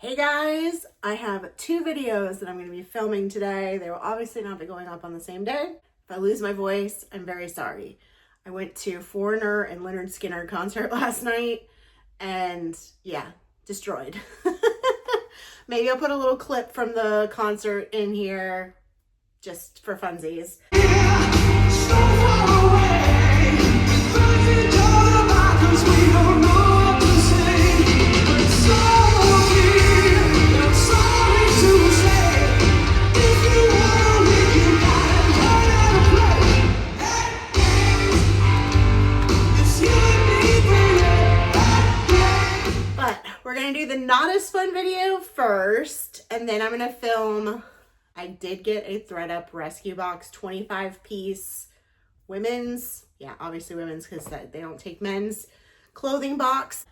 Hey guys, I have two videos that I'm going to be filming today. They will obviously not be going up on the same day. If I lose my voice, I'm very sorry. I went to Foreigner and Leonard Skinner concert last night and yeah, destroyed. Maybe I'll put a little clip from the concert in here just for funsies. We're gonna do the not as fun video first, and then I'm gonna film. I did get a ThredUP rescue box, 25-piece women's, yeah, obviously women's because they don't take men's clothing box.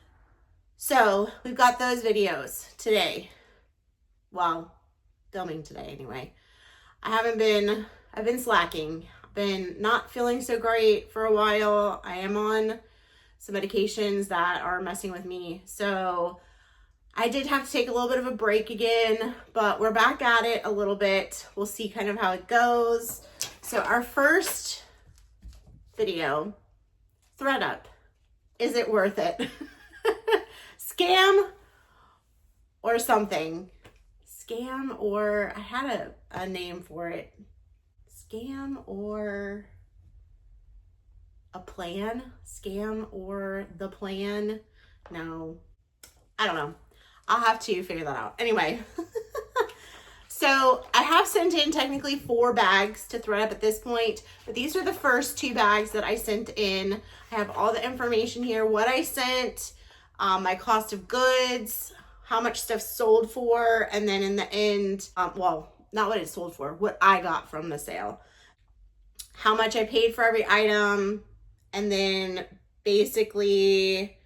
So we've got those videos today. Well, filming today anyway. I've been slacking. I've been not feeling so great for a while. I am on some medications that are messing with me. So I did have to take a little bit of a break again, but we're back at it a little bit. We'll see kind of how it goes. So our first video, ThredUP. Is it worth it? Scam or something? Scam or, I had a name for it. Scam or a plan? Scam or the plan? No, I don't know. I'll have to figure that out. Anyway, so I have sent in technically 4 bags to ThredUP at this point, but these are the first 2 bags that I sent in. I have all the information here, what I sent, my cost of goods, how much stuff sold for, and then in the end, well, not what it sold for, what I got from the sale, how much I paid for every item, and then basically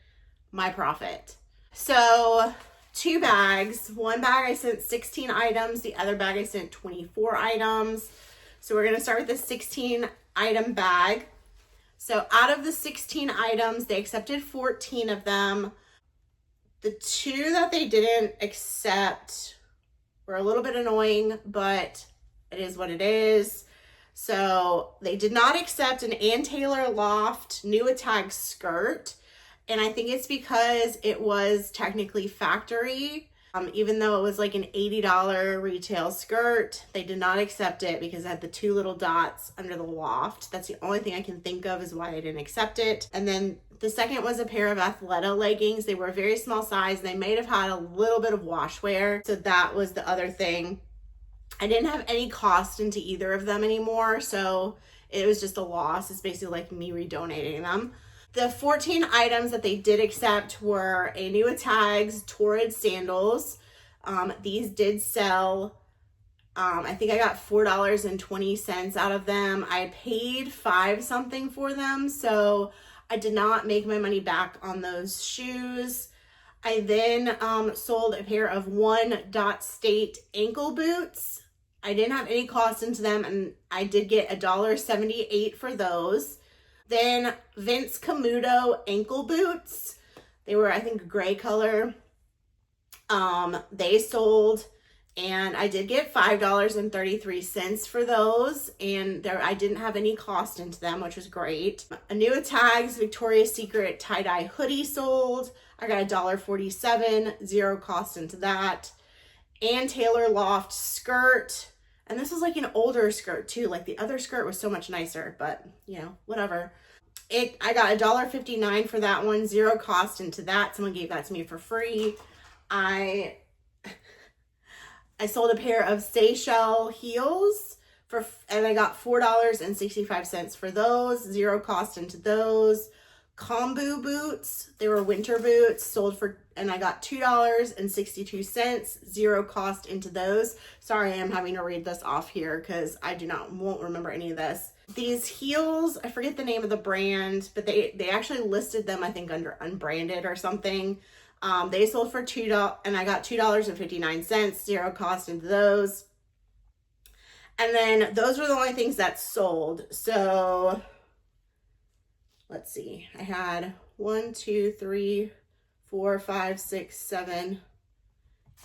my profit. So 2 bags. One bag I sent 16 items. The other bag I sent 24 items. So we're going to start with the 16 item bag. So out of the 16 items, they accepted 14 of them. The 2 that they didn't accept were a little bit annoying, but it is what it is. So they did not accept an Ann Taylor Loft new tag skirt. And I think it's because it was technically factory. Even though it was like an $80 retail skirt, they did not accept it because it had the 2 little dots under the loft. That's the only thing I can think of is why they didn't accept it. And then the second was a pair of Athleta leggings. They were a very small size. They may have had a little bit of wash wear. So that was the other thing. I didn't have any cost into either of them anymore. So it was just a loss. It's basically like me redonating them. The 14 items that they did accept were a new Tags Torrid sandals. These did sell. I think I got $4.20 out of them. I paid $5 something for them, so I did not make my money back on those shoes. I then sold a pair of One Dot State ankle boots. I didn't have any cost into them, and I did get $1.78 for those. Then Vince Camuto ankle boots. They were, I think, a gray color. They sold, and I did get $5.33 for those, and I didn't have any cost into them, which was great. A new Tags Victoria's Secret tie-dye hoodie sold. I got $1.47, 0 cost into that. Ann Taylor Loft skirt. And this was like an older skirt too. Like the other skirt was so much nicer, but you know, whatever. I got $1.59 for that one, 0 cost into that. Someone gave that to me for free. I sold a pair of Seychelles heels and I got $4.65 for those, 0 cost into those. Kombu boots, they were winter boots, sold for, and I got $2.62, 0 cost into those. Sorry, I'm having to read this off here because I won't remember any of this. These heels, I forget the name of the brand, but they actually listed them, I think, under unbranded or something. They sold for $2, and I got $2.59, 0 cost into those. And then those were the only things that sold. So let's see, I had 1, 2, 3, 4, 5, 6, 7,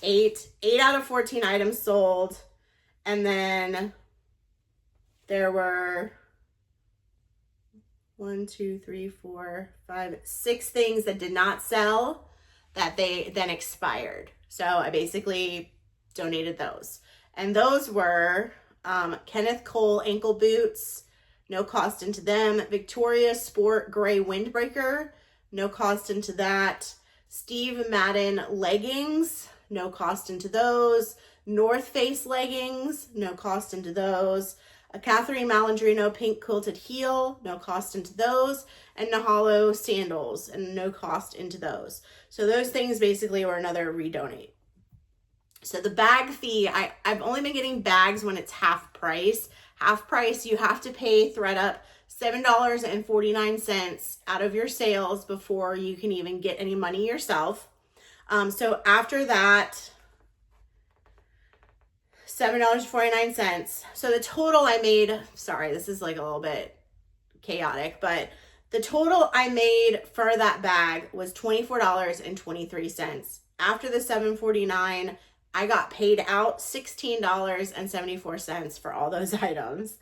8 out of 14 items sold. And then there were 6 things that did not sell that they then expired. So I basically donated those. And those were Kenneth Cole ankle boots, no cost into them. Victoria Sport gray windbreaker, no cost into that. Steve Madden leggings, no cost into those. North Face leggings, no cost into those. A Catherine Malandrino pink quilted heel, no cost into those. And Nahalo sandals, and no cost into those. So those things basically were another redonate. So the bag fee, I've only been getting bags when it's half price. Half price, you have to pay ThredUP $7.49 out of your sales before you can even get any money yourself. So after that, $7.49. So the total I made, sorry, this is like a little bit chaotic, but the total I made for that bag was $24.23. After the $7.49, I got paid out $16.74 for all those items.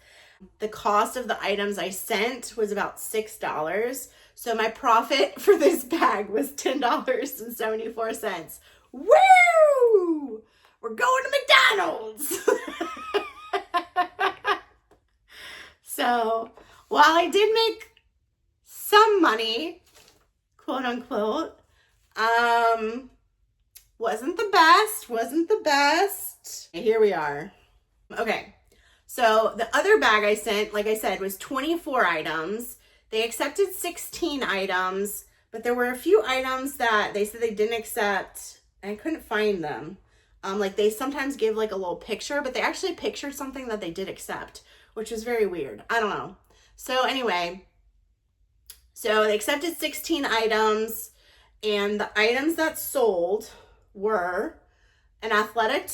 The cost of the items I sent was about $6. So my profit for this bag was $10.74. Woo! We're going to McDonald's. So while I did make some money, quote unquote, wasn't the best. Here we are. Okay. So the other bag I sent, like I said, was 24 items. They accepted 16 items, but there were a few items that they said they didn't accept, and I couldn't find them. Like they sometimes give like a little picture, but they actually pictured something that they did accept, which was very weird. I don't know. So anyway, so they accepted 16 items, and the items that sold were an Athleta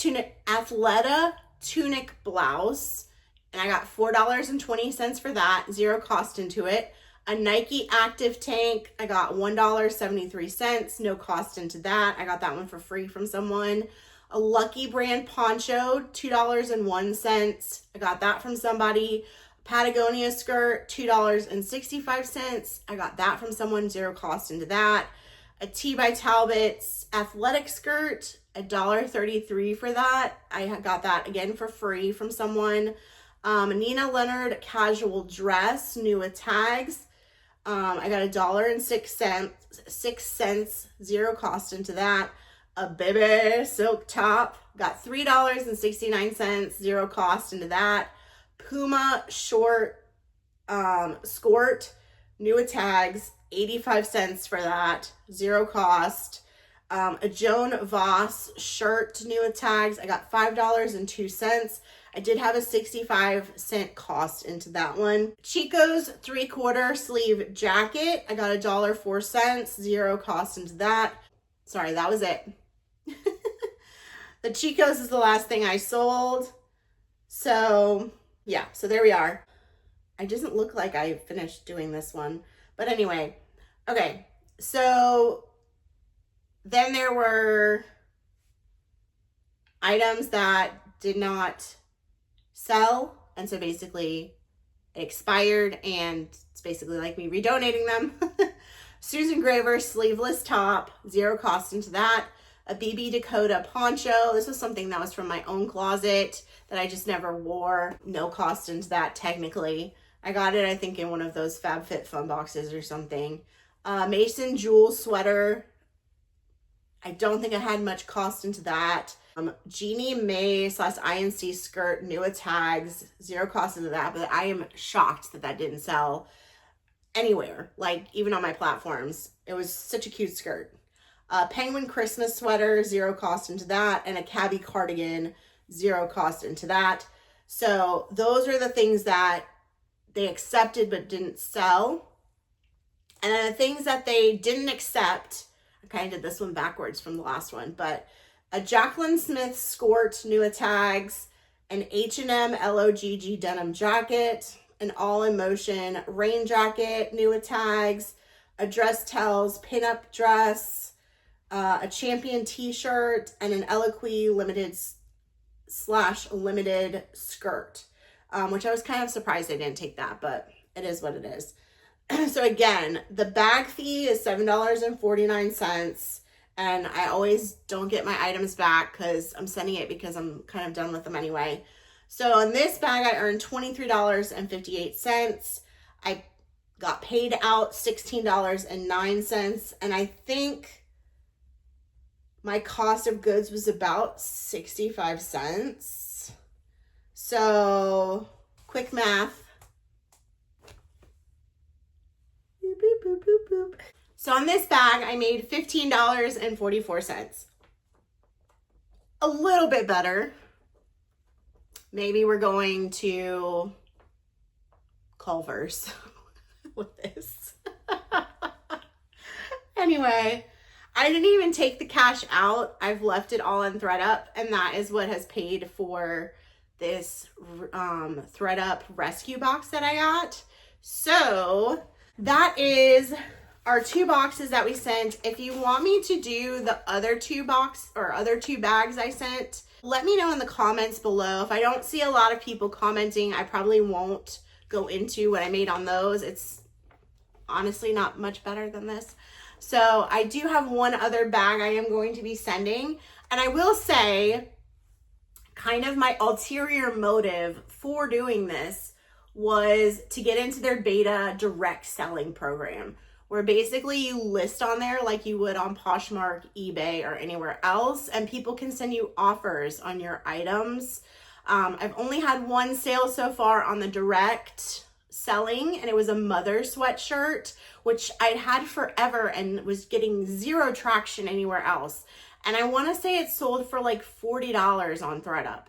tunic blouse, and I got $4.20 for that, zero cost into it. A Nike Active Tank, I got $1.73, no cost into that. I got that one for free from someone. A Lucky Brand poncho, $2.01. I got that from somebody. Patagonia skirt, $2.65. I got that from someone, zero cost into that. A T by Talbot's athletic skirt, $1.33 for that. I got that again for free from someone. Nina Leonard casual dress, new with tags. I got $1.06, zero cost into that. A baby silk top, got $3.69, zero cost into that. Puma short skirt, new with tags, 85 cents for that, zero cost. A Joan Voss shirt, new with tags, I got $5.02. I did have a 65-cent cost into that one. Chico's 3/4 sleeve jacket, I got $1.04, zero cost into that. Sorry, that was it. The Chico's is the last thing I sold. So yeah, so there we are. It doesn't look like I finished doing this one, but anyway, okay. So then there were items that did not sell, and so basically it expired, and it's basically like me redonating them. Susan Graver sleeveless top, zero cost into that. A BB Dakota poncho. This was something that was from my own closet that I just never wore. No cost into that technically. I got it, I think, in one of those FabFitFun boxes or something. Mason Jewel sweater. I don't think I had much cost into that. Jeannie May / INC skirt, new with tags, zero cost into that, but I am shocked that that didn't sell anywhere, like even on my platforms. It was such a cute skirt. Penguin Christmas sweater, zero cost into that, and a cabbie cardigan, zero cost into that. So those are the things that they accepted but didn't sell. And then the things that they didn't accept, I kind of did this one backwards from the last one, but a Jacqueline Smith skirt, new with tags, an H&M LOGG denim jacket, an All in Motion rain jacket, new with tags, a Dress Tells pinup dress, a Champion t-shirt, and an Eloquii limited skirt, which I was kind of surprised I didn't take that, but it is what it is. So again, the bag fee is $7.49, and I always don't get my items back because I'm sending it because I'm kind of done with them anyway. So in this bag, I earned $23.58. I got paid out $16.09, and I think my cost of goods was about 65 cents. So quick math. Boop, boop, boop, boop, boop. So on this bag, I made $15.44. A little bit better. Maybe we're going to Culver's with this. Anyway, I didn't even take the cash out. I've left it all in ThredUp, and that is what has paid for this ThredUp rescue box that I got. So that is our 2 boxes that we sent. If you want me to do the other 2 bags I sent, let me know in the comments below. If I don't see a lot of people commenting, I probably won't go into what I made on those. It's honestly not much better than this. So I do have one other bag I am going to be sending. And I will say, kind of my ulterior motive for doing this was to get into their beta direct selling program, where basically you list on there like you would on Poshmark, eBay, or anywhere else, and people can send you offers on your items. I've only had one sale so far on the direct selling, and it was a mother sweatshirt, which I'd had forever and was getting zero traction anywhere else. And I want to say it sold for like $40 on ThredUp.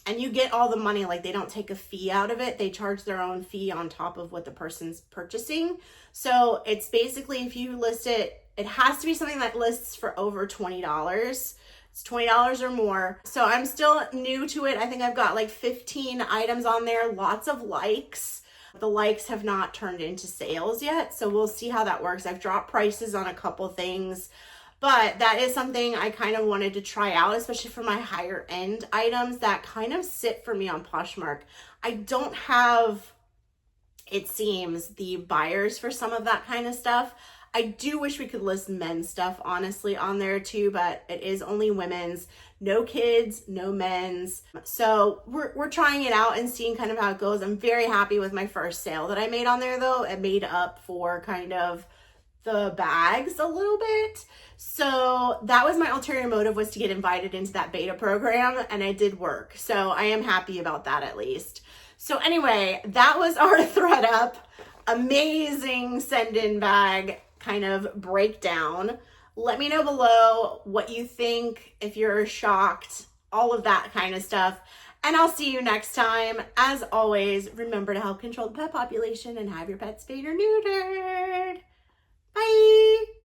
And you get all the money, like they don't take a fee out of it. They charge their own fee on top of what the person's purchasing. So it's basically, if you list it, it has to be something that lists for over $20. It's $20 or more. So I'm still new to it. I think I've got like 15 items on there, lots of likes. The likes have not turned into sales yet, so we'll see how that works. I've dropped prices on a couple things, but that is something I kind of wanted to try out, especially for my higher end items that kind of sit for me on Poshmark. I don't have, it seems, the buyers for some of that kind of stuff. I do wish we could list men's stuff, honestly, on there too, but it is only women's. No kids, no men's. So we're trying it out and seeing kind of how it goes. I'm very happy with my first sale that I made on there, though. It made up for kind of the bags a little bit. So that was my ulterior motive, was to get invited into that beta program, and it did work. So I am happy about that, at least. So anyway, that was our ThredUp amazing send-in bag kind of breakdown. Let me know below what you think, if you're shocked, all of that kind of stuff. And I'll see you next time. As always, remember to help control the pet population and have your pets spayed or neutered. Bye.